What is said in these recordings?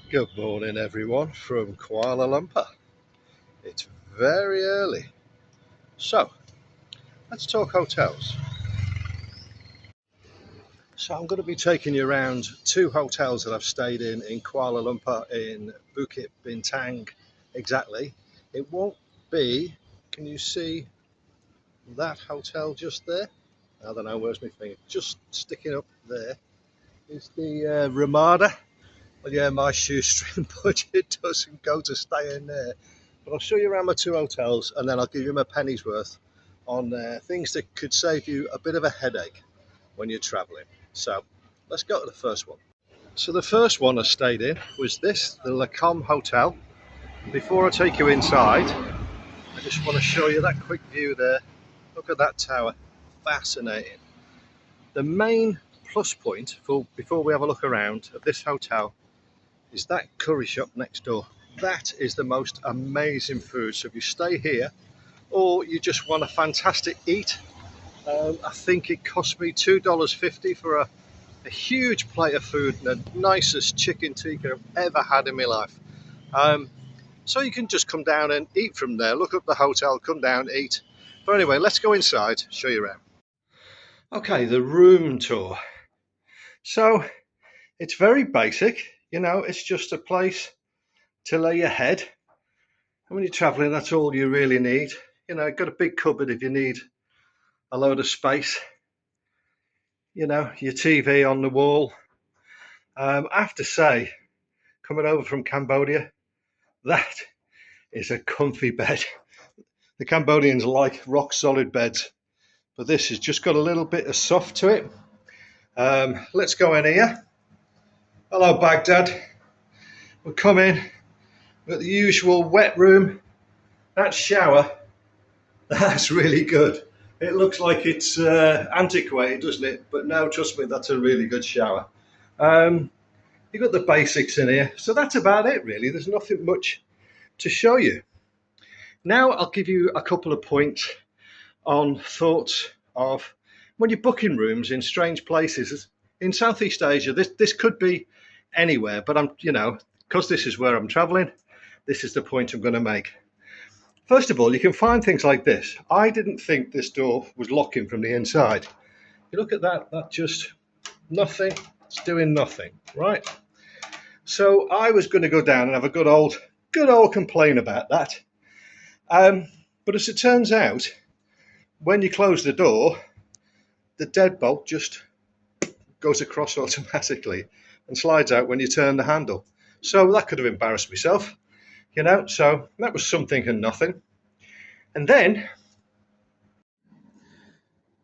Good morning everyone from Kuala Lumpur. It's very early. So, let's talk hotels. So I'm going to be taking you around two hotels that I've stayed in Kuala Lumpur, in Bukit Bintang exactly. It won't be, can you see that hotel just there? I don't know, where's my finger? Just sticking up there is the Ramada. Well, yeah, my shoestring budget doesn't go to stay in there. But I'll show you around my two hotels and then I'll give you my penny's worth on things that could save you a bit of a headache when you're travelling. So let's go to the first one. So the first one I stayed in was this, the Lacombe Hotel. Before I take you inside, I just want to show you that quick view there. Look at that tower, fascinating. The main plus point for before we have a look around of this hotel is that curry shop next door. That is the most amazing food. So if you stay here or you just want a fantastic eat, I think it cost me $2.50 for a huge plate of food and the nicest chicken tikka I've ever had in my life. So you can just come down and eat from there, look up the hotel, come down, eat. But anyway, let's go inside, show you around. Okay, the room tour. So it's very basic, it's just a place to lay your head. And when you're traveling, that's all you really need. Got a big cupboard if you need a load of space. Your TV on the wall. I have to say, coming over from Cambodia, that is a comfy bed. The Cambodians like rock solid beds, but this has just got a little bit of soft to it. Let's go in here. Hello, Baghdad. We'll come in. We've got the usual wet room. That shower, that's really good. It looks like it's antiquated, doesn't it? But no, trust me, that's a really good shower. You've got the basics in here. So that's about it, really. There's nothing much to show you. Now I'll give you a couple of points on thoughts of when you're booking rooms in strange places. In Southeast Asia, this could be anywhere, but because this is where I'm traveling, this is the point I'm going to make. First of all, you can find things like this. I didn't think this door was locking from the inside. You look at that just nothing. It's doing nothing, right? So I was going to go down and have a good old complain about that. But as it turns out, when you close the door, the deadbolt just goes across automatically and slides out when you turn the handle. So that could have embarrassed myself. So that was something and nothing. And then it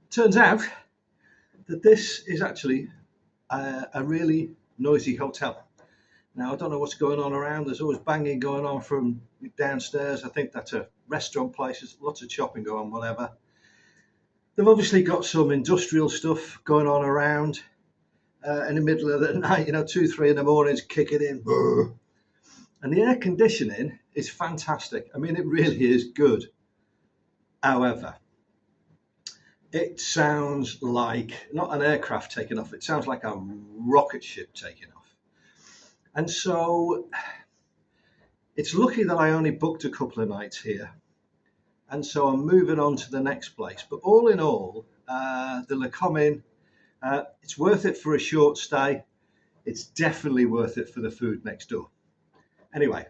turns out that this is actually a really noisy hotel. Now, I don't know what's going on around. There's always banging going on from downstairs. I think that's a restaurant place. There's lots of chopping going on, whatever. They've obviously got some industrial stuff going on around in the middle of the night, 2, 3 in the morning, it's kicking in. And the air conditioning is fantastic. I mean, it really is good. However, it sounds like not an aircraft taking off. It sounds like a rocket ship taking off. And so it's lucky that I only booked a couple of nights here. And so I'm moving on to the next place. But all in all, the Lacombe Inn, it's worth it for a short stay. It's definitely worth it for the food next door. Anyway,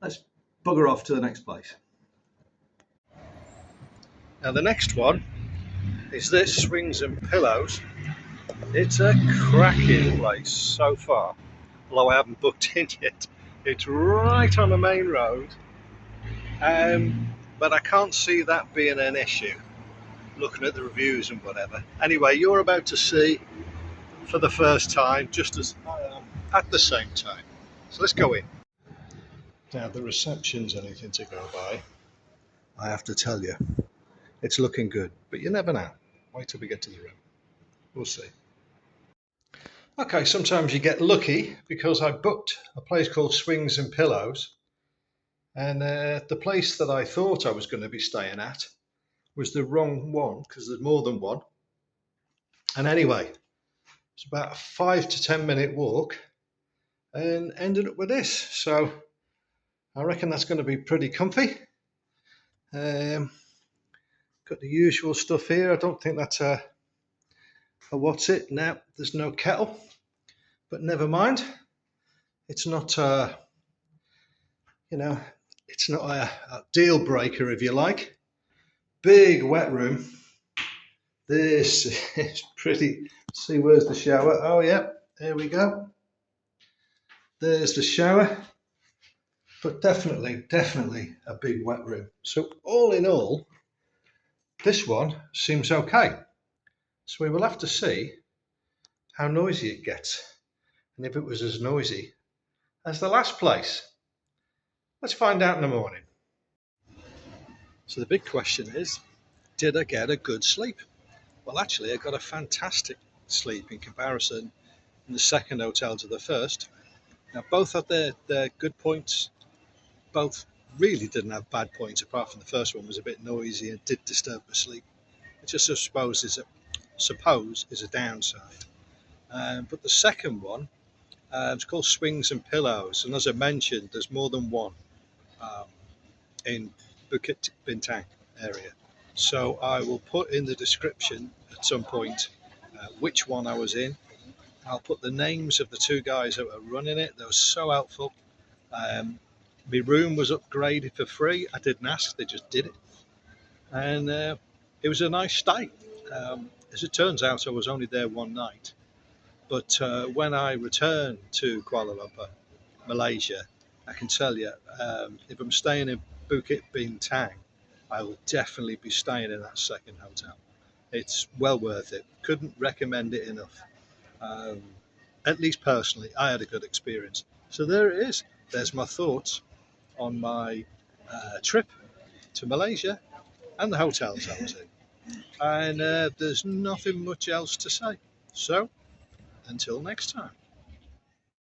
let's bugger off to the next place. Now the next one is this, Swings and Pillows. It's a cracking place so far, although I haven't booked in yet. It's right on the main road, but I can't see that being an issue, looking at the reviews and whatever. Anyway, you're about to see for the first time, just as I am at the same time. So let's go in. Now the reception's anything to go by. I have to tell you, it's looking good, but you never know. Wait till we get to the room. We'll see. Okay, sometimes you get lucky because I booked a place called Swings and Pillows, and the place that I thought I was going to be staying at was the wrong one because there's more than one. And anyway, it's about a 5 to 10 minute walk, and ended up with this. So I reckon that's going to be pretty comfy. Got the usual stuff here. I don't think that's a what's it now. There's no kettle, but never mind. It's not you know, it's not a deal breaker, if you like. Big wet room. This is pretty. See, where's the shower? Oh yeah, there we go. There's the shower. But definitely a big wet room. So all in all, this one seems okay. So we will have to see how noisy it gets, and if it was as noisy as the last place. Let's find out in the morning. So the big question is, did I get a good sleep? Well, actually, I got a fantastic sleep in comparison in the second hotel to the first. Now, both had their good points. Both really didn't have bad points, apart from the first one was a bit noisy and did disturb my sleep, which I suppose is a downside. But the second one, it's called Swings and Pillows, and as I mentioned, there's more than one um, in Bukit Bintang area. So I will put in the description at some point which one I was in. I'll put the names of the two guys that were running it. They were so helpful. My room was upgraded for free. I didn't ask, they just did it. And it was a nice stay. As it turns out, I was only there one night. But when I returned to Kuala Lumpur, Malaysia, I can tell you, if I'm staying in Bukit Bintang, I will definitely be staying in that second hotel. It's well worth it. Couldn't recommend it enough. Um, at least personally, I had a good experience. So there it is. There's my thoughts on my trip to Malaysia and the hotels I was in. And there's nothing much else to say. So until next time.